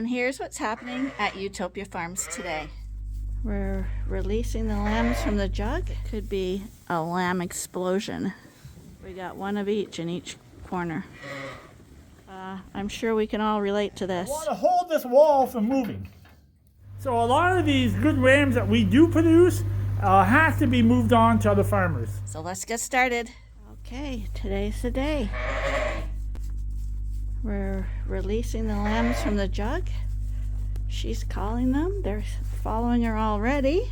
And here's what's happening at Ewetopia Farms today. We're releasing the lambs from the jug. It could be a lamb explosion. We got one of each in each corner. I'm sure we can all relate to this. I want to hold this wall from moving. So a lot of these good rams that we do produce have to be moved on to other farmers. So let's get started. Okay, today's the day. We're releasing the lambs from the jug. She's calling them. They're following her already.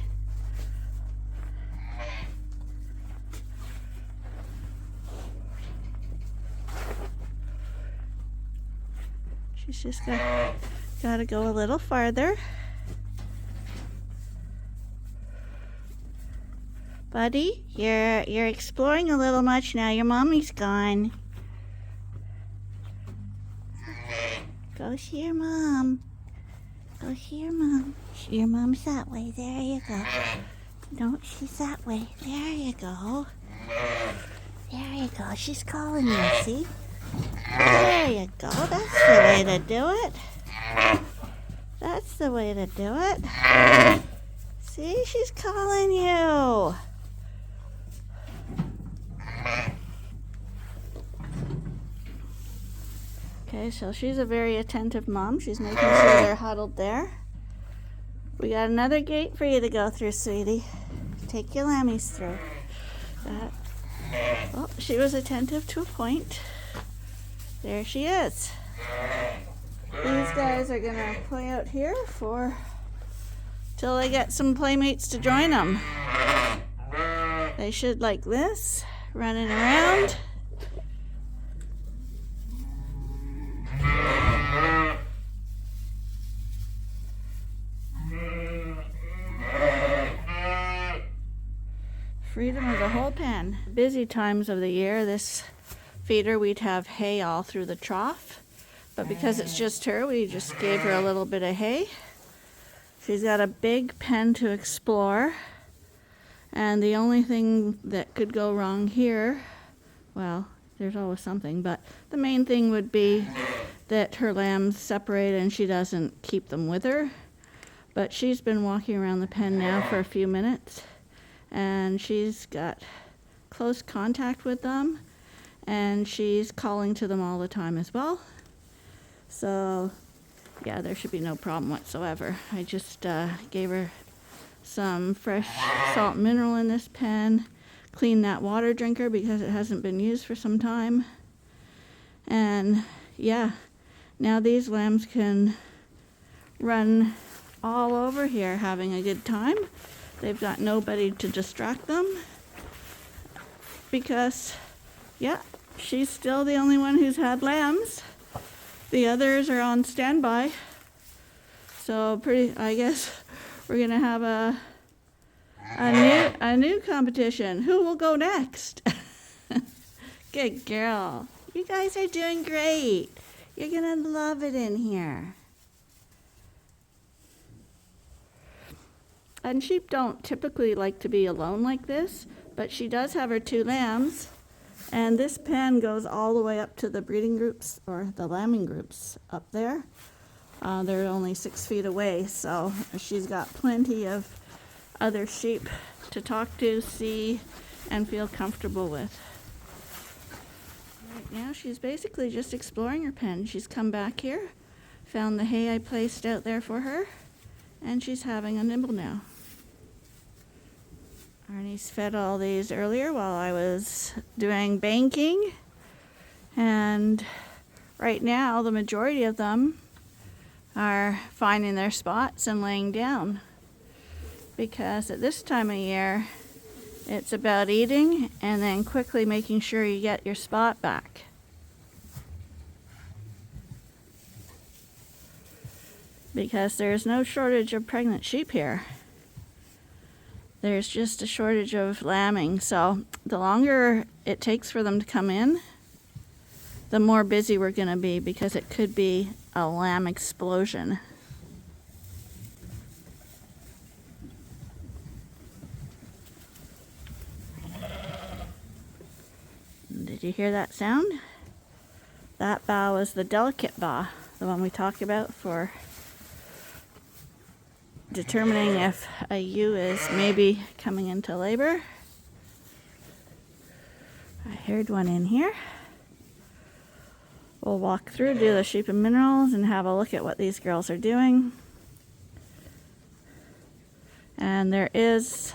She's just got to go a little farther. Buddy, you're exploring a little much now. Your mommy's gone. Go see your mom. Go see your mom. Your mom's that way. There you go. No, she's that way. There you go. There you go. She's calling you, see? There you go. That's the way to do it. That's the way to do it. See, she's calling you. Okay, so she's a very attentive mom. She's making sure they're huddled there. We got another gate for you to go through, sweetie. Take your lammies through. Oh, she was attentive to a point. There she is. These guys are gonna play out here till they get some playmates to join them. They should like this, running around. Freedom of the whole pen. Busy times of the year, this feeder we'd have hay all through the trough, but because it's just her, we just gave her a little bit of hay. She's got a big pen to explore, and the only thing that could go wrong here, well, there's always something, but the main thing would be that her lambs separate and she doesn't keep them with her. But she's been walking around the pen now for a few minutes, and she's got close contact with them, and she's calling to them all the time as well. So yeah, there should be no problem whatsoever. I just gave her some fresh salt and mineral in this pen, cleaned that water drinker because it hasn't been used for some time. And yeah, now these lambs can run all over here having a good time. They've got nobody to distract them because, yeah, she's still the only one who's had lambs. The others are on standby. So I guess we're gonna have a new competition. Who will go next? Good girl. You guys are doing great. You're gonna love it in here. And sheep don't typically like to be alone like this, but she does have her two lambs, and this pen goes all the way up to the breeding groups, or the lambing groups up there. They're only 6 feet away, so she's got plenty of other sheep to talk to, see, and feel comfortable with. Right now she's basically just exploring her pen. She's come back here, found the hay I placed out there for her, and she's having a nibble now. Arnie's fed all these earlier while I was doing banking, and right now the majority of them are finding their spots and laying down, because at this time of year it's about eating and then quickly making sure you get your spot back. Because there's no shortage of pregnant sheep here. There's just a shortage of lambing. So the longer it takes for them to come in, the more busy we're going to be, because it could be a lamb explosion. Did you hear that sound? That baa was the delicate baa, the one we talked about for determining if a ewe is maybe coming into labor. I heard one in here. We'll walk through, do the sheep and minerals, and have a look at what these girls are doing. And there is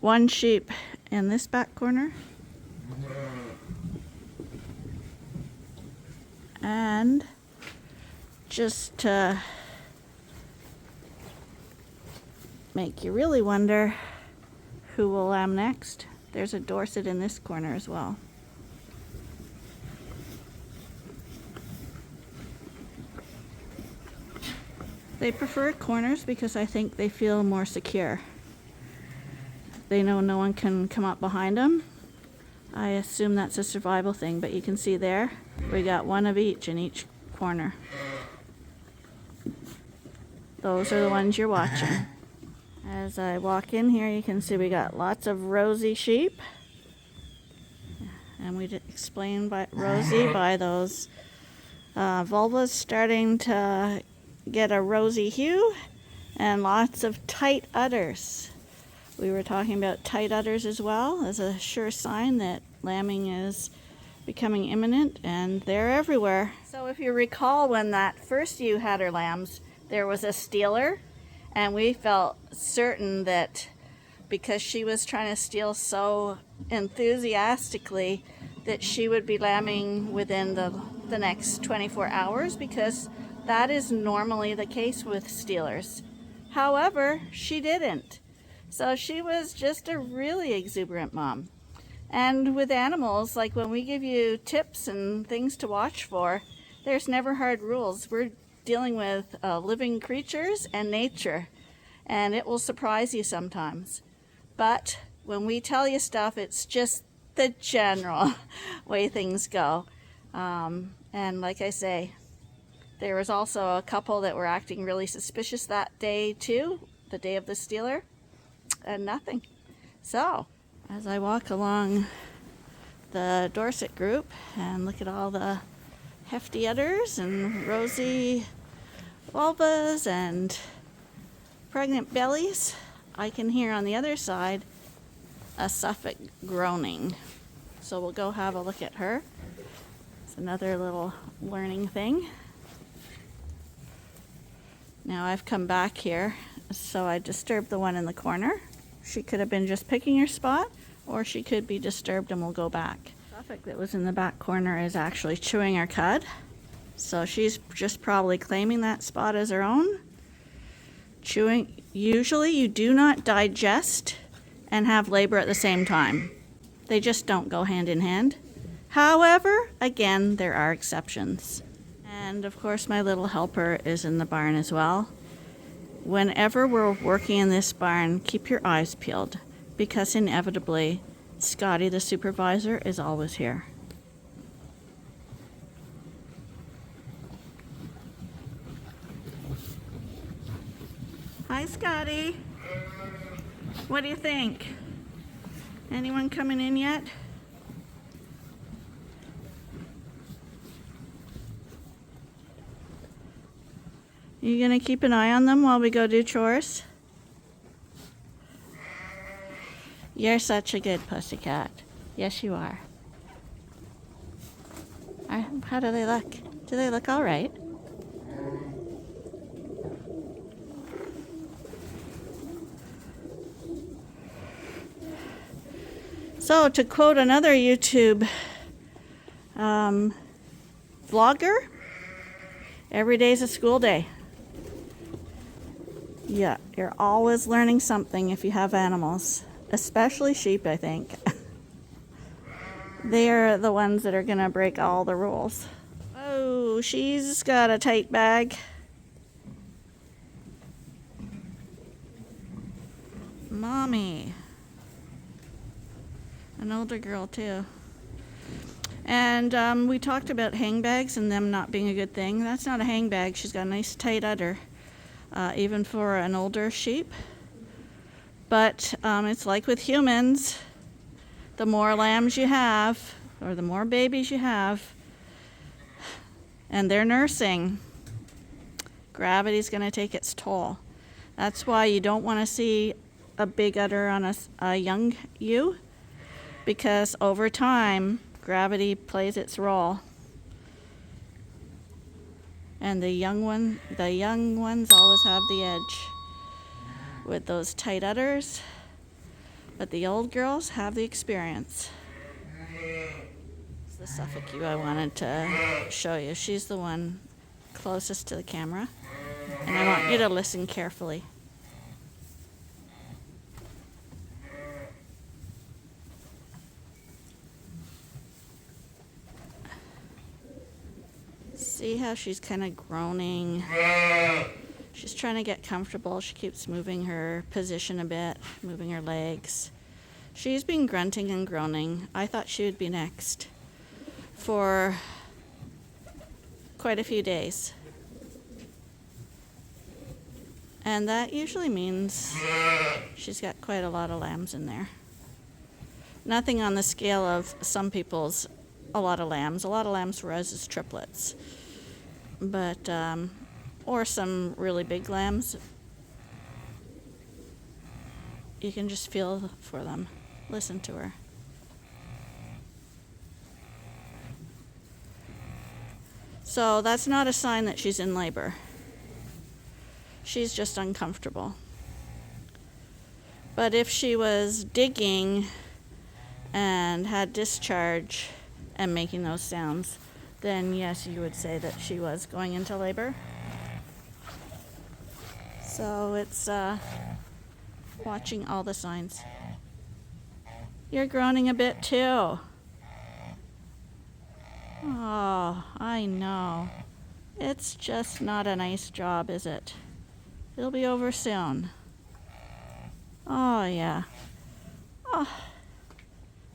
one sheep in this back corner. And just to make you really wonder who will lamb next, there's a Dorset in this corner as well. They prefer corners because I think they feel more secure. They know no one can come up behind them. I assume that's a survival thing, but you can see there, we got one of each in each corner. Those are the ones you're watching. As I walk in here, you can see we got lots of rosy sheep. And we explain by rosy by those vulvas starting to get a rosy hue, and lots of tight udders. We were talking about tight udders as well as a sure sign that lambing is becoming imminent, and they're everywhere. So if you recall, when that first ewe had her lambs, there was a stealer, and we felt certain that because she was trying to steal so enthusiastically that she would be lambing within the next 24 hours, because that is normally the case with stealers. However, she didn't. So she was just a really exuberant mom. And with animals, like when we give you tips and things to watch for, there's never hard rules. We're dealing with living creatures and nature, and it will surprise you sometimes. But when we tell you stuff, it's just the general way things go. And like I say, there was also a couple that were acting really suspicious that day too, the day of the stealer, and nothing. So, as I walk along the Dorset group and look at all the hefty udders and rosy vulvas and pregnant bellies, I can hear on the other side a Suffolk groaning. So we'll go have a look at her. It's another little learning thing. Now I've come back here, so I disturbed the one in the corner. She could have been just picking her spot, or she could be disturbed, and we'll go back. Suffolk that was in the back corner is actually chewing her cud, so she's just probably claiming that spot as her own. Chewing, usually you do not digest and have labor at the same time. They just don't go hand in hand. However, again, there are exceptions. And of course, my little helper is in the barn as well. Whenever we're working in this barn, keep your eyes peeled, because inevitably, Scotty, the supervisor, is always here. Hi, Scotty. What do you think? Anyone coming in yet? You gonna keep an eye on them while we go do chores? You're such a good pussycat. Yes, you are. How do they look? Do they look all right? So, to quote another YouTube vlogger, every day's a school day. Yeah, you're always learning something if you have animals, especially sheep, I think. They're the ones that are gonna break all the rules. Oh, she's got a tight bag. Mommy. An older girl too. And we talked about hang bags and them not being a good thing. That's not a hang bag. She's got a nice tight udder, even for an older sheep. But it's like with humans. The more lambs you have, or the more babies you have, and they're nursing, gravity's going to take its toll. That's why you don't want to see a big udder on a young ewe, because over time, gravity plays its role. And the young ones always have the edge with those tight udders, but the old girls have the experience. It's the Suffolk ewe I wanted to show you. She's the one closest to the camera, and I want you to listen carefully. See how she's kind of groaning? She's trying to get comfortable. She keeps moving her position a bit, moving her legs. She's been grunting and groaning. I thought she would be next for quite a few days. And that usually means she's got quite a lot of lambs in there. Nothing on the scale of some people's a lot of lambs. A lot of lambs for us is triplets. But, or some really big lambs. You can just feel for them. Listen to her. So that's not a sign that she's in labor. She's just uncomfortable. But if she was digging and had discharge and making those sounds, then yes, you would say that she was going into labor. So it's watching all the signs. You're groaning a bit too. Oh, I know. It's just not a nice job, is it? It'll be over soon. Oh, yeah. Oh,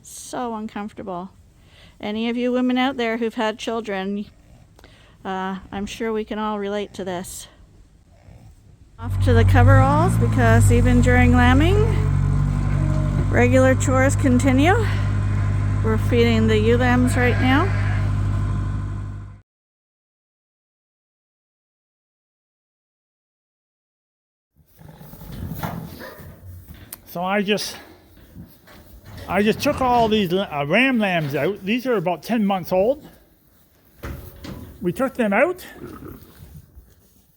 so uncomfortable. Any of you women out there who've had children, I'm sure we can all relate to this. Off to the coveralls, because even during lambing, regular chores continue. We're feeding the ewe lambs right now. So I just took all these ram lambs out. These are about 10 months old. We took them out,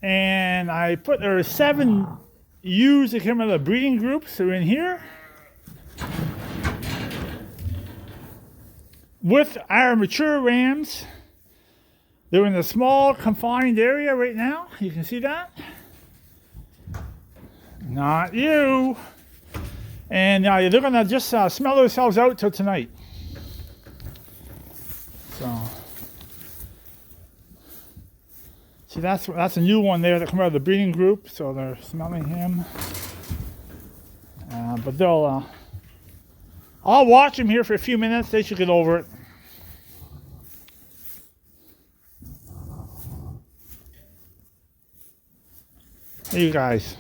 and I put, there are 7 ewes that came out of the breeding groups that are in here, with our mature rams. They're in a small confined area right now. You can see that. Not you. And they're going to just smell themselves out till tonight. So, see, that's a new one there that come out of the breeding group. So they're smelling him. But they'll. I'll watch them here for a few minutes. They should get over it. Hey, you guys.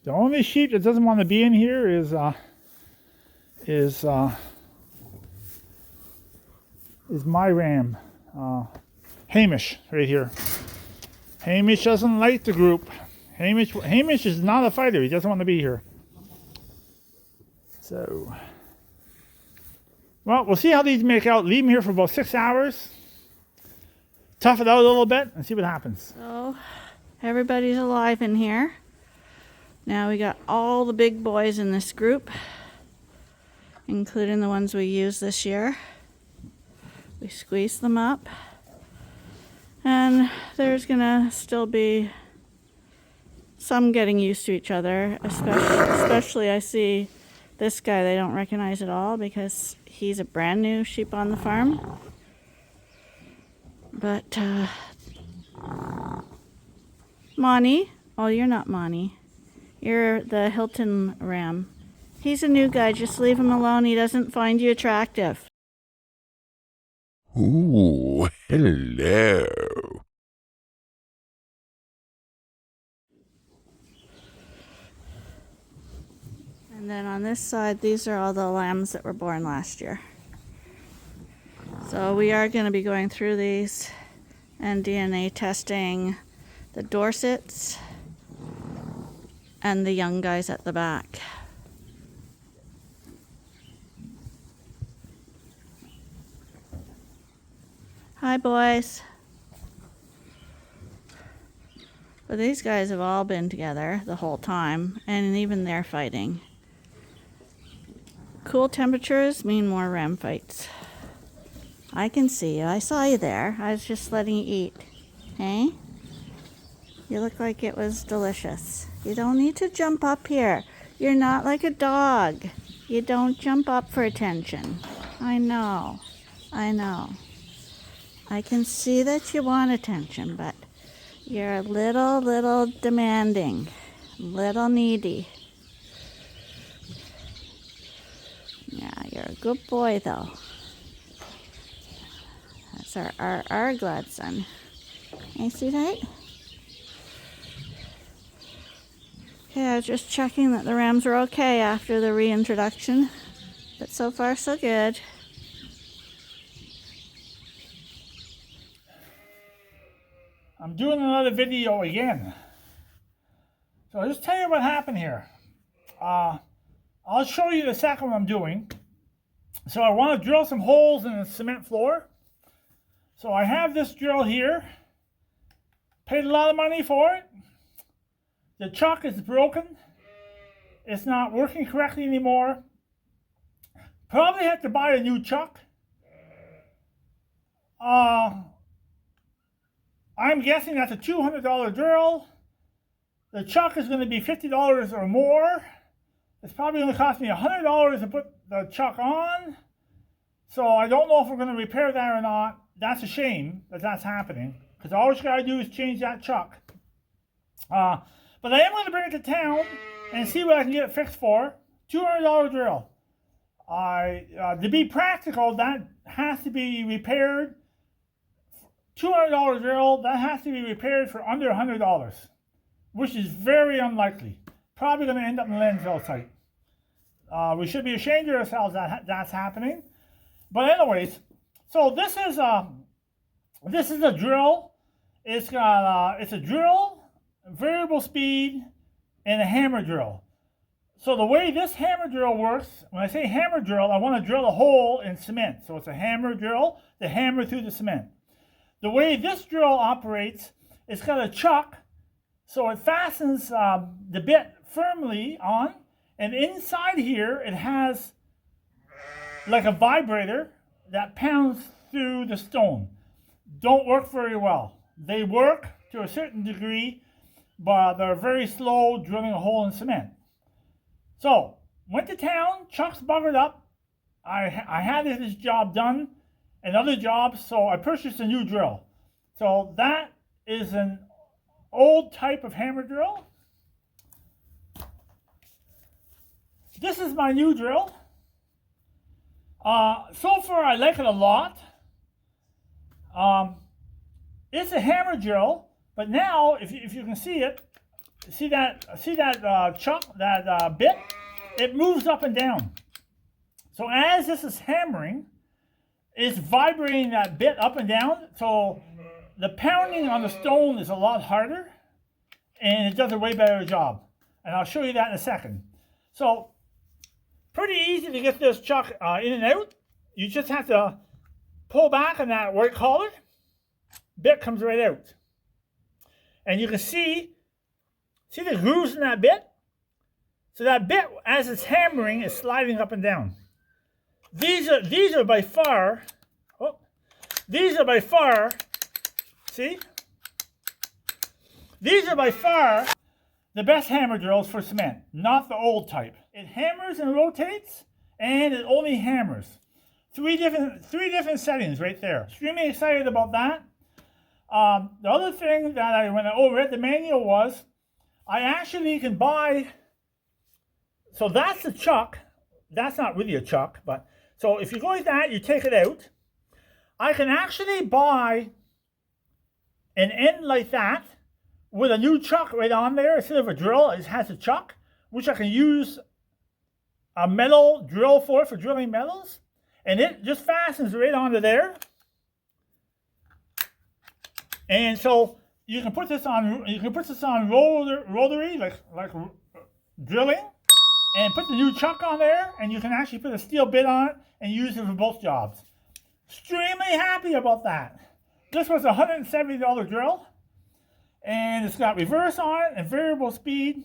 The only sheep that doesn't want to be in here is my ram, Hamish, right here. Hamish doesn't like the group. Hamish is not a fighter. He doesn't want to be here. So, well, we'll see how these make out. Leave them here for about 6 hours. Tough it out a little bit and see what happens. So, everybody's alive in here. Now we got all the big boys in this group, including the ones we used this year. We squeeze them up, and there's gonna still be some getting used to each other, especially I see this guy they don't recognize at all because he's a brand new sheep on the farm. But Monty, oh, you're not Monty. You're the Hilton ram. He's a new guy. Just leave him alone. He doesn't find you attractive. Ooh, hello. And then on this side, these are all the lambs that were born last year. So we are going to be going through these and DNA testing the Dorsets and the young guys at the back. Hi, boys. But these guys have all been together the whole time, and even they're fighting. Cool temperatures mean more ram fights. I can see you. I saw you there. I was just letting you eat. Hey? You look like it was delicious. You don't need to jump up here. You're not like a dog. You don't jump up for attention. I know. I know. I can see that you want attention, but you're a little demanding, little needy. Yeah, you're a good boy, though. That's our godson. Hey, sweetheart? Okay, I was just checking that the rams were okay after the reintroduction, but so far so good. I'm doing another video again. So I'll just tell you what happened here. I'll show you the second one I'm doing. So I want to drill some holes in the cement floor. So I have this drill here. Paid a lot of money for it. The chuck is broken. It's not working correctly anymore. Probably have to buy a new chuck. I'm guessing that's a $200 drill. The chuck is going to be $50 or more. It's probably going to cost me $100 to put the chuck on. So I don't know if we're going to repair that or not. That's a shame that that's happening, because all you got to do is change that chuck. But I am going to bring it to town and see what I can get it fixed for. $200 drill. To be practical, that has to be repaired. $200 drill, that has to be repaired for under $100, which is very unlikely. Probably going to end up in a landfill site. We should be ashamed of ourselves that that's happening. But anyways, so this is a drill. It's a drill, variable speed, and a hammer drill. So the way this hammer drill works, when I say hammer drill, I want to drill a hole in cement. So it's a hammer drill to hammer through the cement. The way this drill operates, it's got a chuck, so it fastens the bit firmly on, and inside here it has like a vibrator that pounds through the stone. Don't work very well. They work to a certain degree, but they're very slow drilling a hole in cement. So, went to town, chuck's buggered up. I had this job done and other jobs, so I purchased a new drill. So that is an old type of hammer drill. This is my new drill. So far I like it a lot. It's a hammer drill, but now if you can see it, see that chuck, that bit, it moves up and down. So as this is hammering, it's vibrating that bit up and down, so the pounding on the stone is a lot harder, and it does a way better job. And I'll show you that in a second. So, pretty easy to get this chuck in and out. You just have to pull back on that white collar. Bit comes right out. And you can see the grooves in that bit? So that bit, as it's hammering, is sliding up and down. These are by far, see? These are by far the best hammer drills for cement, not the old type. It hammers and rotates, and it only hammers. Three different settings right there. Extremely excited about that. The other thing that when I read the manual was, I actually can buy, so that's the chuck. That's not really a chuck, but, so if you go like that, you take it out. I can actually buy an end like that with a new chuck right on there. Instead of a drill, it has a chuck, which I can use a metal drill for drilling metals. And it just fastens right onto there. And so you can put this on rotary, like drilling, and put the new chuck on there, and you can actually put a steel bit on it and use it for both jobs. Extremely happy about that. This was a $170 drill, and it's got reverse on it and variable speed.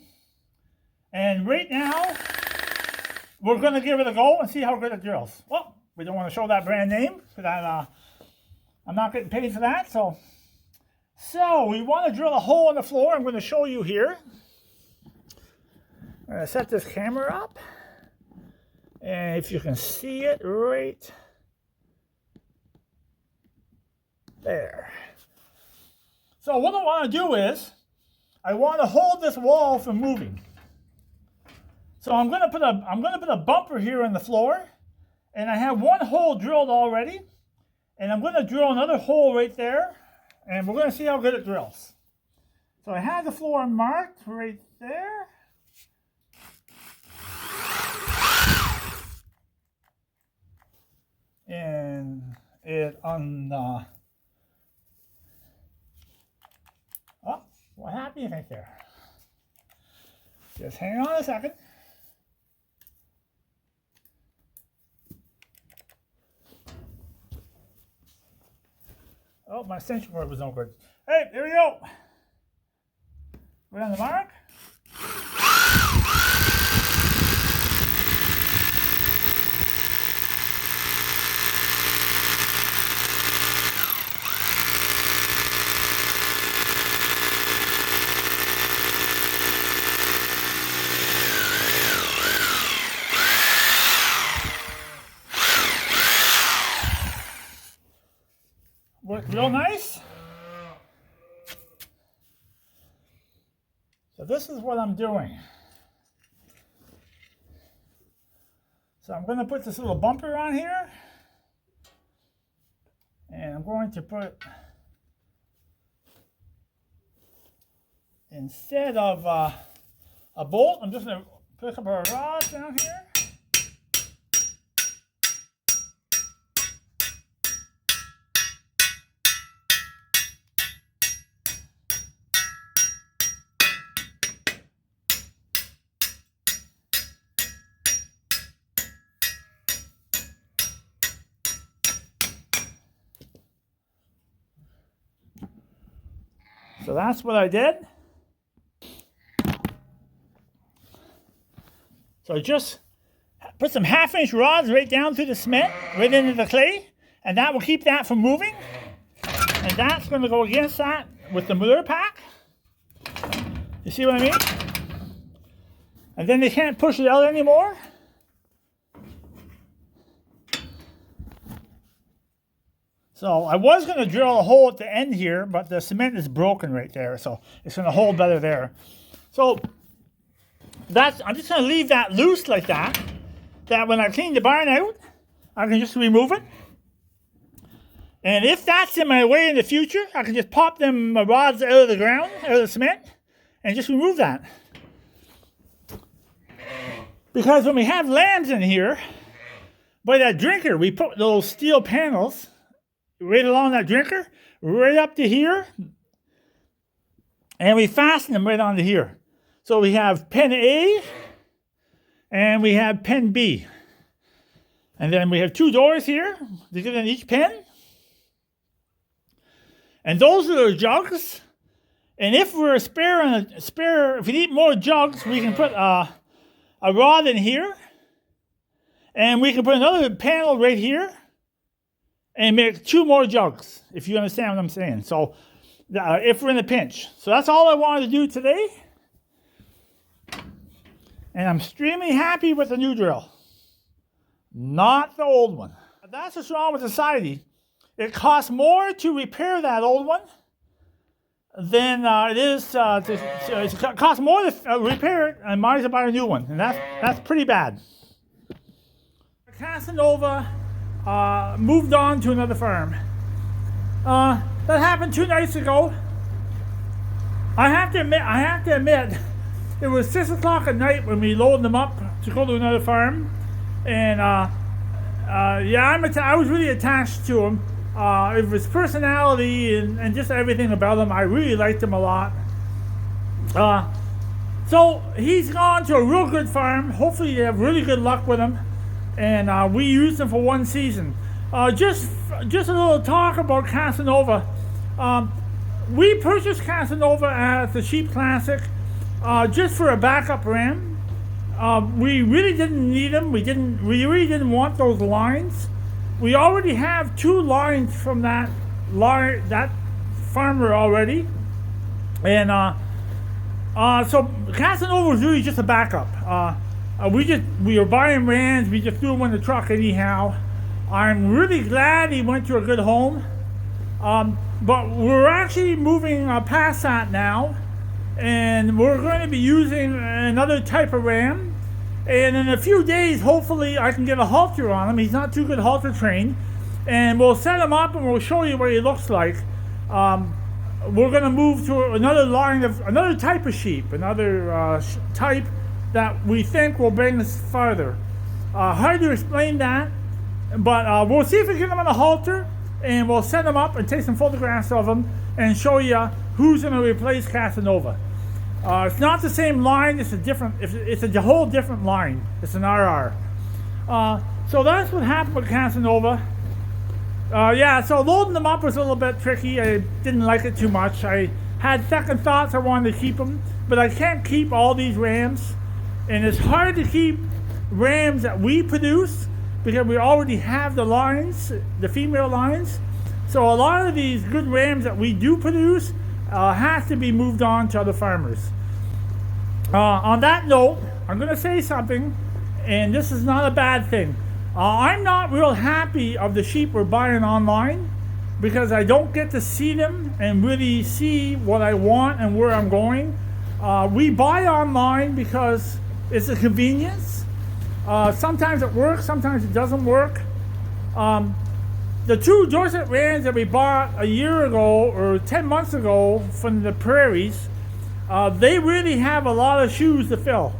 And right now, we're going to give it a go and see how good it drills. Well, we don't want to show that brand name because I'm not getting paid for that. So we want to drill a hole in the floor. I'm going to show you here. I'm going to set this camera up, and if you can see it right there. So what I want to do is, I want to hold this wall from moving. So I'm going to put a bumper here in the floor, and I have one hole drilled already, and I'm going to drill another hole right there, and we're going to see how good it drills. So I have the floor marked right there. And it oh, what happened you think there? Just hang on a second. Oh, my extension cord was no good. Hey, there we go. We're on the mark. Worked real nice. So this is what I'm doing. So I'm going to put this little bumper on here, and I'm going to put, instead of a bolt, I'm just going to pick up our rod down here. So that's what I did. So I just put some 1/2-inch rods right down through the cement, right into the clay, and that will keep that from moving. And that's going to go against that with the manure pack. You see what I mean? And then they can't push it out anymore. So I was going to drill a hole at the end here, but the cement is broken right there, so it's going to hold better there. So I'm just going to leave that loose like that, that when I clean the barn out, I can just remove it. And if that's in my way in the future, I can just pop them rods out of the ground, out of the cement, and just remove that. Because when we have lambs in here, by that drinker, we put those steel panels right along that drinker, right up to here, and we fasten them right onto here. So we have pen A, and we have pen B. And then we have 2 doors here, to get in each pen. And those are the jugs. And if we're if we need more jugs, we can put a rod in here, and we can put another panel right here, and make 2 more jugs, if you understand what I'm saying. So, if we're in a pinch. So that's all I wanted to do today. And I'm extremely happy with the new drill. Not the old one. That's what's wrong with society. It costs more to repair that old one than it is it costs more to repair it, and might as well buy a new one. And that's pretty bad. Kasanova moved on to another farm. That happened 2 nights ago. I have to admit, it was 6 o'clock at night when we loaded them up to go to another farm, and yeah, I was really attached to him. Of his personality and just everything about him, I really liked him a lot. So he's gone to a real good farm. Hopefully you have really good luck with him. And we used him for one season. Just a little talk about Kasanova. We purchased Kasanova at the Sheep Classic just for a backup ram. We really didn't need him. We really didn't want those lines. We already have 2 lines from that farmer already, and so Kasanova was really just a backup. We were buying rams. We just threw them in the truck anyhow. I'm really glad he went to a good home, but we're actually moving past that now, and we're going to be using another type of ram. And in a few days, hopefully, I can get a halter on him. He's not too good halter trained. And we'll set him up and we'll show you what he looks like. We're going to move to another type of sheep, another type that we think will bring us farther. Hard to explain that, but we'll see if we can get him on a halter, and we'll set him up and take some photographs of him and show you who's going to replace Kasanova. It's not the same line. It's a whole different line. It's an RR. So that's what happened with Kasanova. So loading them up was a little bit tricky. I didn't like it too much. I had second thoughts. I wanted to keep them, but I can't keep all these rams, and it's hard to keep rams that we produce because we already have the lines, the female lines. So a lot of these good rams that we do produce has to be moved on to other farmers. On that note, I'm going to say something, and this is not a bad thing. I'm not real happy of the sheep we're buying online because I don't get to see them and really see what I want and where I'm going. We buy online because it's a convenience. Sometimes it works, sometimes it doesn't work. The 2 Dorset rams that we bought a year ago or 10 months ago from the prairies, they really have a lot of shoes to fill.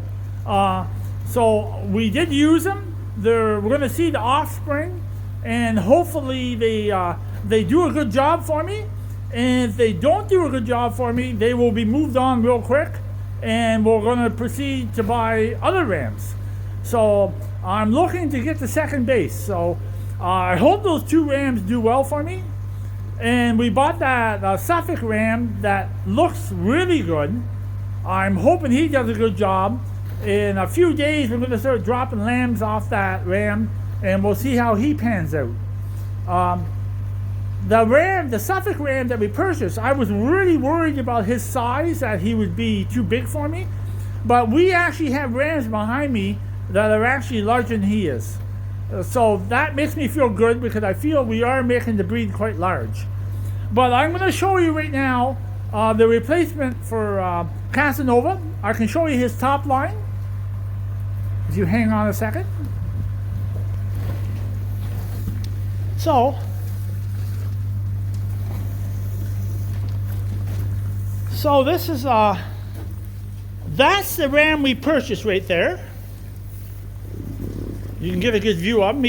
So we did use them. We're going to see the offspring, and hopefully they do a good job for me. And if they don't do a good job for me, they will be moved on real quick, and we're going to proceed to buy other rams. So I'm looking to get to second base. So I hope those 2 rams do well for me. And we bought that Suffolk ram that looks really good. I'm hoping he does a good job. In a few days, we're going to start dropping lambs off that ram, and we'll see how he pans out. The Suffolk ram that we purchased, I was really worried about his size, that he would be too big for me. But we actually have rams behind me that are actually larger than he is. So that makes me feel good because I feel we are making the breed quite large. But I'm going to show you right now the replacement for Kasanova. I can show you his top line. If you hang on a second. So this is that's the ram we purchased right there. You can get a good view of him.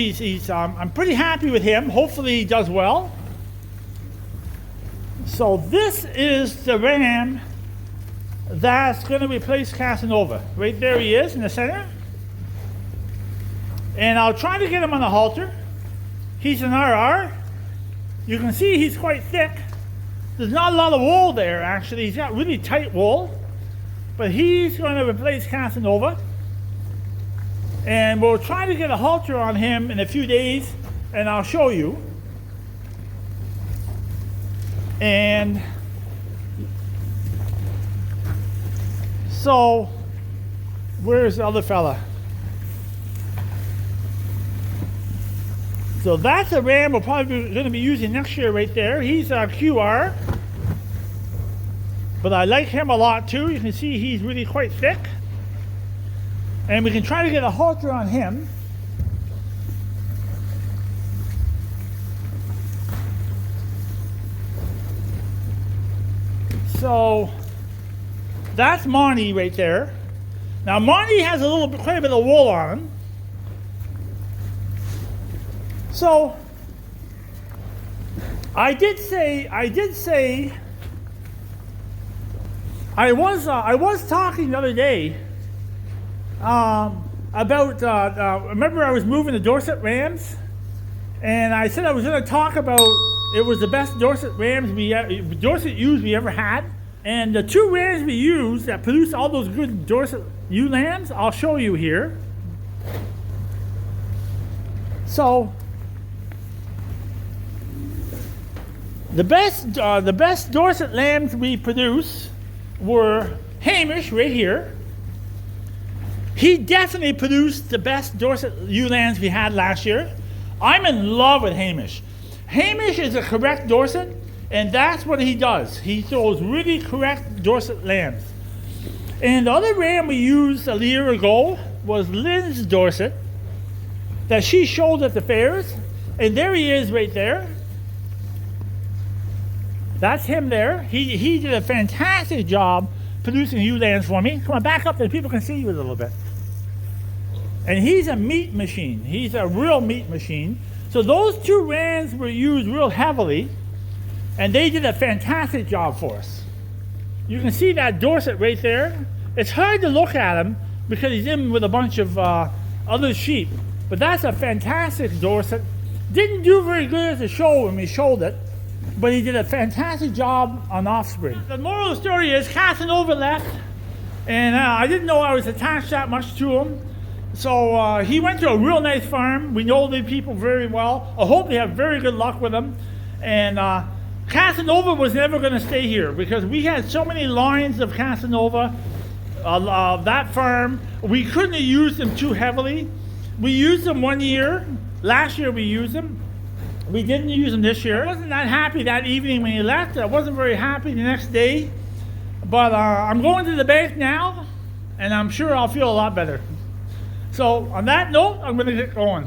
I'm pretty happy with him. Hopefully he does well. So this is the ram that's going to replace Kasanova. Right there he is in the center. And I'll try to get him on a halter. He's an RR. You can see he's quite thick. There's not a lot of wool there, actually. He's got really tight wool. But he's going to replace Kasanova. And we'll try to get a halter on him in a few days, and I'll show you. And so, where's the other fella? So that's a ram we're probably going to be using next year right there. He's a QR. But I like him a lot too. You can see he's really quite thick. And we can try to get a halter on him. So that's Arnie right there. Now Arnie has quite a bit of wool on him. I did say I was talking the other day about remember I was moving the Dorset Rams, and I said I was going to talk about it was the best Dorset Dorset ewes we ever had, and the two rams we used that produced all those good Dorset ewe lambs I'll show you here. So the best Dorset lambs we produce were Hamish right here. He definitely produced the best Dorset ewe lambs we had last year. I'm in love with Hamish. Hamish is a correct Dorset, and that's what he does. He throws really correct Dorset lambs. And the other ram we used a year ago was Lynn's Dorset that she showed at the fairs. And there he is right there. That's him there. He did a fantastic job producing ewe lambs for me. Come on, back up so people can see you a little bit. And he's a meat machine. He's a real meat machine. So those two rams were used real heavily, and they did a fantastic job for us. You can see that Dorset right there. It's hard to look at him because he's in with a bunch of other sheep, but that's a fantastic Dorset. Didn't do very good as a show when we showed it, but he did a fantastic job on offspring. The moral of the story is Kasanova left, and I didn't know I was attached that much to him. So he went to a real nice farm. We know the people very well. I hope they have very good luck with him. And Kasanova was never going to stay here because we had so many lines of Kasanova, that farm. We couldn't have used them too heavily. We used them one year. Last year we used them. We didn't use them this year. I wasn't that happy that evening when he left. I wasn't very happy the next day. But I'm going to the bank now, and I'm sure I'll feel a lot better. So on that note, I'm going to get going.